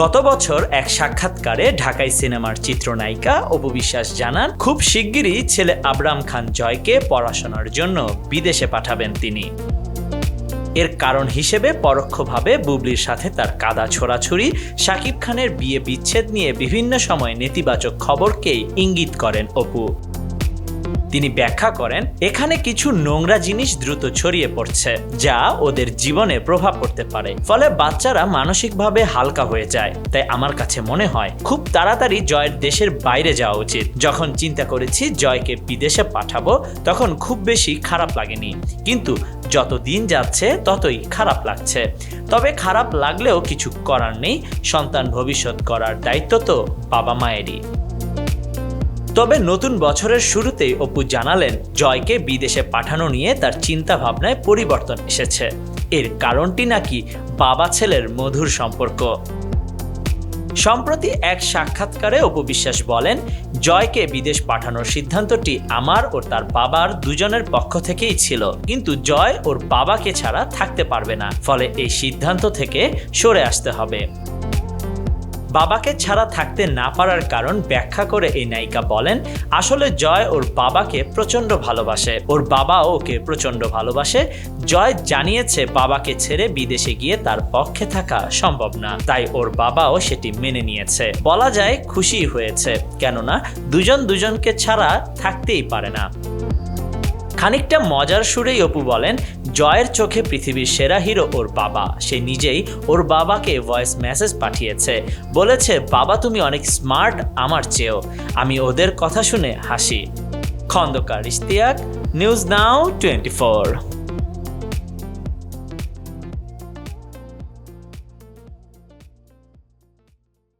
গত বছর এক সাক্ষাৎকারে ঢাকাই সিনেমার চিত্রনায়িকা অপু বিশ্বাস জানান, খুব শিগগিরই ছেলে আবরাম খান জয়কে পড়াশোনার জন্য বিদেশে পাঠাবেন তিনি। এর কারণ হিসেবে পরোক্ষভাবে বুবলির সাথে তার কাদা ছোড়াছুড়ি, শাকিব খানের বিয়ে বিচ্ছেদ নিয়ে বিভিন্ন সময় নেতিবাচক খবরকেই ইঙ্গিত করেন অপু। তিনি ব্যাখ্যা করেন, এখানে কিছু নোংরা জিনিস দ্রুত ছড়িয়ে পড়ছে যা ওদের জীবনে প্রভাব পড়তে পারে, ফলে বাচ্চারা মানসিকভাবে হালকা হয়ে যায়। তাই আমার কাছে মনে হয় খুব তাড়াতাড়ি জয়ের দেশের বাইরে যাওয়া উচিত। যখন চিন্তা করেছি জয়কে বিদেশে পাঠাবো তখন খুব বেশি খারাপ লাগেনি, কিন্তু যত দিন যাচ্ছে ততই খারাপ লাগছে। তবে খারাপ লাগলেও কিছু করার নেই, সন্তান ভবিষ্যৎ গড়ার দায়িত্ব তো বাবা মায়েরই। তবে নতুন বছরের শুরুতেই অপু জানালেন, জয়কে বিদেশে পাঠানো নিয়ে তার চিন্তা ভাবনায় পরিবর্তন এসেছে। এর কারণটি নাকি বাবা ছেলের মধুর সম্পর্ক। সম্প্রতি এক সাক্ষাৎকারে অপু বিশ্বাস বলেন, জয়কে বিদেশ পাঠানোর সিদ্ধান্তটি আমার ও তার বাবার দুজনের পক্ষ থেকেই ছিল, কিন্তু জয় ওর বাবাকে ছাড়া থাকতে পারবে না, ফলে এই সিদ্ধান্ত থেকে সরে আসতে হবে। বাবাকে ছাড়া থাকতে না পারার কারণ ব্যাখ্যা করে এই নায়িকা বলেন, আসলে জয় ওর বাবাকে প্রচণ্ড ভালোবাসে, ওর বাবাও ওকে প্রচণ্ড ভালোবাসে। জয় জানিয়েছে বাবাকে ছেড়ে বিদেশে গিয়ে তার পক্ষে থাকা সম্ভব না, তাই ওর বাবাও সেটি মেনে নিয়েছে। বলা যায় খুশি হয়েছে, কেননা দুজন দুজনকে ছাড়া থাকতেই পারে না। খানিকটা মজার সুরেই অপু বলেন, জয়ের চোখে পৃথিবীর সেরা হিরো ওর বাবা। সে নিজেই ওর বাবাকে ভয়েস মেসেজ পাঠিয়েছে, বলেছে, বাবা তুমি অনেক স্মার্ট আমার চেয়েও। আমি ওদের কথা শুনে হাসি। Khandakar Ishtiaq, news now 24।